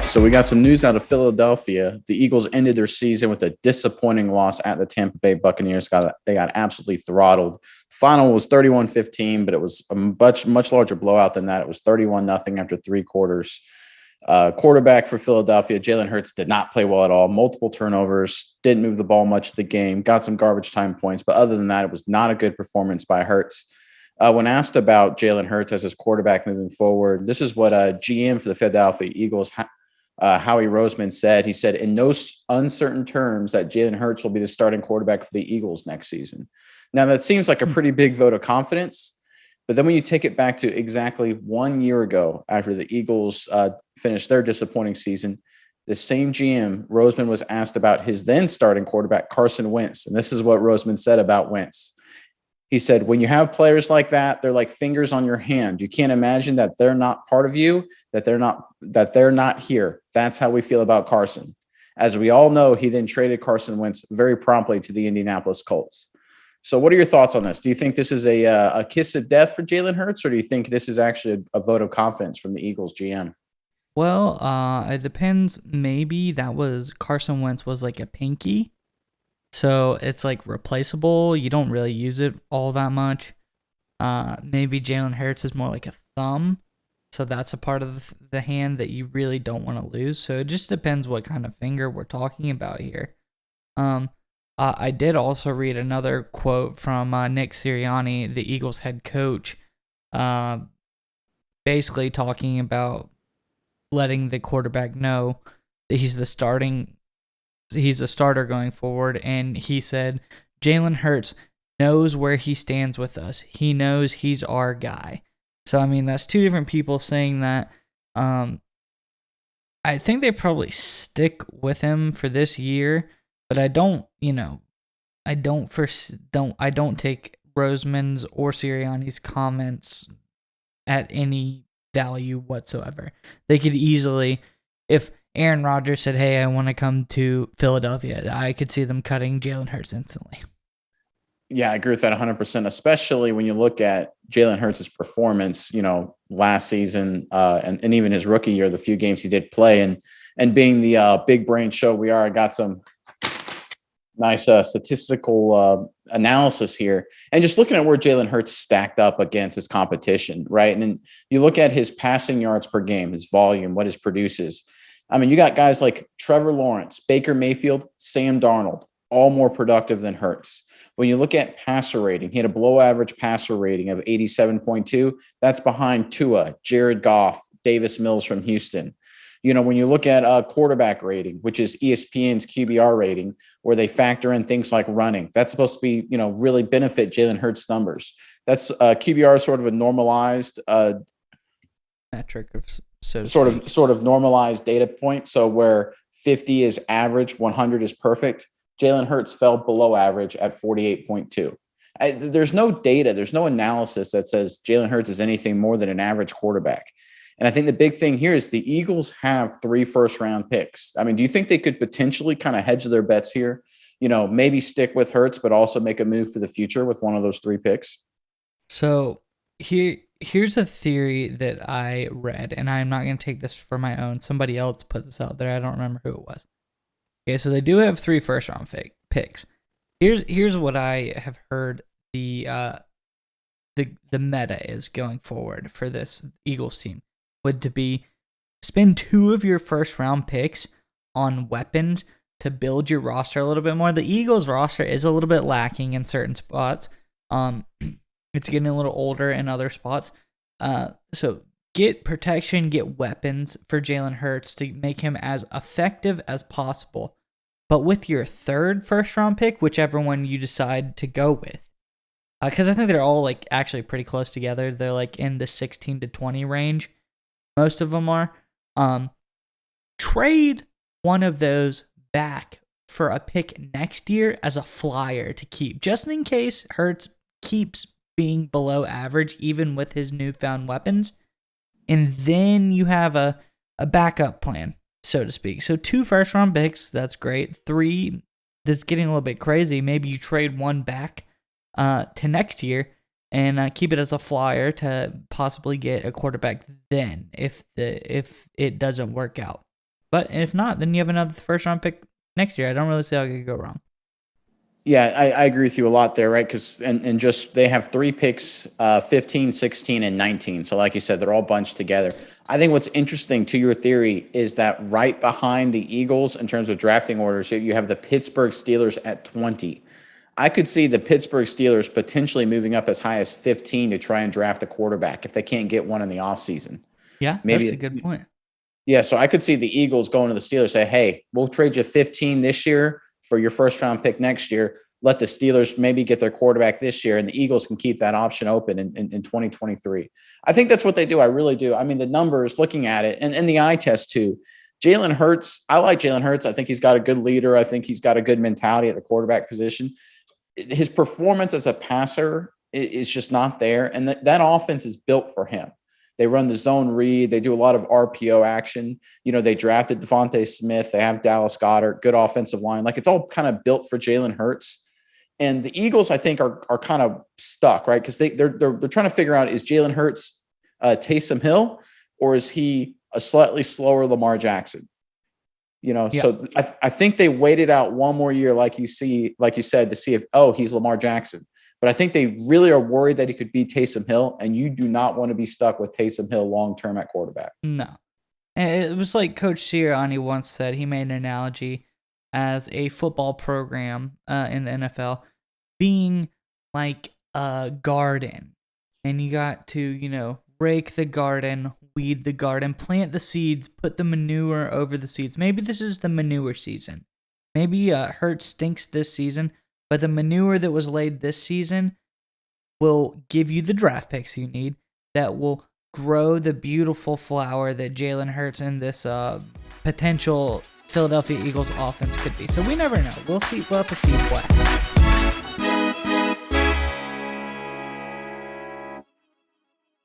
So we got some news out of Philadelphia. The Eagles ended their season with a disappointing loss at the Tampa Bay Buccaneers. They got absolutely throttled. Final was 31-15, but it was a much larger blowout than that. It was 31-0 after three quarters. Quarterback for Philadelphia, Jalen Hurts, did not play well at all. Multiple turnovers, didn't move the ball much of the game, got some garbage time points. But other than that, it was not a good performance by Hurts. When asked about Jalen Hurts as his quarterback moving forward, this is what GM for the Philadelphia Eagles, Howie Roseman, said. He said, in no uncertain terms, that Jalen Hurts will be the starting quarterback for the Eagles next season. Now, that seems like a pretty big vote of confidence. But then when you take it back to exactly 1 year ago, after the Eagles finished their disappointing season, the same GM, Roseman, was asked about his then starting quarterback, Carson Wentz. And this is what Roseman said about Wentz. He said, when you have players like that, they're like fingers on your hand. You can't imagine that they're not part of you, that they're not here. That's how we feel about Carson. As we all know, he then traded Carson Wentz very promptly to the Indianapolis Colts. So what are your thoughts on this? Do you think this is a kiss of death for Jalen Hurts, or do you think this is actually a vote of confidence from the Eagles GM? Well, it depends. Maybe that was Carson Wentz was like a pinky. So it's like replaceable. You don't really use it all that much. Maybe Jalen Hurts is more like a thumb. So that's a part of the hand that you really don't want to lose. So it just depends what kind of finger we're talking about here. I did also read another quote from Nick Sirianni, the Eagles head coach, basically talking about letting the quarterback know that he's a starter going forward. And he said, Jalen Hurts knows where he stands with us. He knows he's our guy. So, I mean, that's two different people saying that. I think they probably stick with him for this year, but I don't take Roseman's or Sirianni's comments at any value whatsoever. They could easily, if Aaron Rodgers said, hey, I want to come to Philadelphia, I could see them cutting Jalen Hurts instantly. Yeah, I agree with that 100%, especially when you look at Jalen Hurts' performance, last season and even his rookie year, the few games he did play. And being the big brain show we are, I got some nice statistical analysis here. And just looking at where Jalen Hurts stacked up against his competition, right? And then you look at his passing yards per game, his volume, what he produces. I mean, you got guys like Trevor Lawrence, Baker Mayfield, Sam Darnold, all more productive than Hurts. When you look at passer rating, he had a below average passer rating of 87.2. That's behind Tua, Jared Goff, Davis Mills from Houston. When you look at quarterback rating, which is ESPN's QBR rating, where they factor in things like running, that's supposed to be, really benefit Jalen Hurts' numbers. That's QBR is sort of a normalized metric of sort of normalized data point. So where 50 is average, 100 is perfect. Jalen Hurts fell below average at 48.2. There's no data, there's no analysis that says Jalen Hurts is anything more than an average quarterback. And I think the big thing here is the Eagles have 3 first-round picks. I mean, do you think they could potentially kind of hedge their bets here? Maybe stick with Hurts, but also make a move for the future with one of those 3 picks? So here's a theory that I read, and I'm not going to take this for my own. Somebody else put this out there. I don't remember who it was. Okay, so they do have 3 first-round picks. Here's what I have heard the meta is going forward for this Eagles team would to be spend 2 of your first-round picks on weapons to build your roster a little bit more. The Eagles roster is a little bit lacking in certain spots. It's getting a little older in other spots. So get protection, get weapons for Jalen Hurts to make him as effective as possible. But with your 3rd first-round pick, whichever one you decide to go with, because I think they're all like actually pretty close together. They're like in the 16 to 20 range. Most of them are. Trade one of those back for a pick next year as a flyer to keep, just in case Hurts keeps being below average, even with his newfound weapons. And then you have a backup plan, so to speak. So 2 first-round picks, that's great. 3, this is getting a little bit crazy. Maybe you trade 1 back to next year and keep it as a flyer to possibly get a quarterback then if it doesn't work out. But if not, then you have another first round pick next year. I don't really see how it could go wrong. Yeah, I agree with you a lot there, right? Because and just they have 3 picks, 15, 16, and 19. So like you said, they're all bunched together. I think what's interesting to your theory is that right behind the Eagles in terms of drafting orders, you have the Pittsburgh Steelers at 20. I could see the Pittsburgh Steelers potentially moving up as high as 15 to try and draft a quarterback if they can't get one in the offseason. Yeah, Maybe that's a good point. yeah, so I could see the Eagles going to the Steelers, say, hey, we'll trade you 15 this year for your first round pick next year. Let the Steelers maybe get their quarterback this year, and the Eagles can keep that option open in 2023. I think that's what they do. I really do. I mean, the numbers, looking at it, and the eye test too. Jalen Hurts, I like Jalen Hurts. I think he's got a good leader. I think he's got a good mentality at the quarterback position. His performance as a passer is just not there, and that offense is built for him. They run the zone read. They do a lot of RPO action. They drafted Devontae Smith. They have Dallas Goedert, good offensive line. Like, it's all kind of built for Jalen Hurts. And the Eagles, I think, are kind of stuck, right? Because they're trying to figure out, is Jalen Hurts Taysom Hill, or is he a slightly slower Lamar Jackson? Yeah. So I think they waited out one more year, like you said, to see if, he's Lamar Jackson. But I think they really are worried that he could be Taysom Hill, and you do not want to be stuck with Taysom Hill long-term at quarterback. No. And it was like Coach Sirianni once said. He made an analogy as a football program in the NFL being like a garden. And you got to, rake the garden, weed the garden, plant the seeds, put the manure over the seeds. Maybe this is the manure season. Maybe Hurts stinks this season, but the manure that was laid this season will give you the draft picks you need that will grow the beautiful flower that Jalen Hurts and this potential Philadelphia Eagles offense could be. So we never know. We'll see. We'll have to see what happens.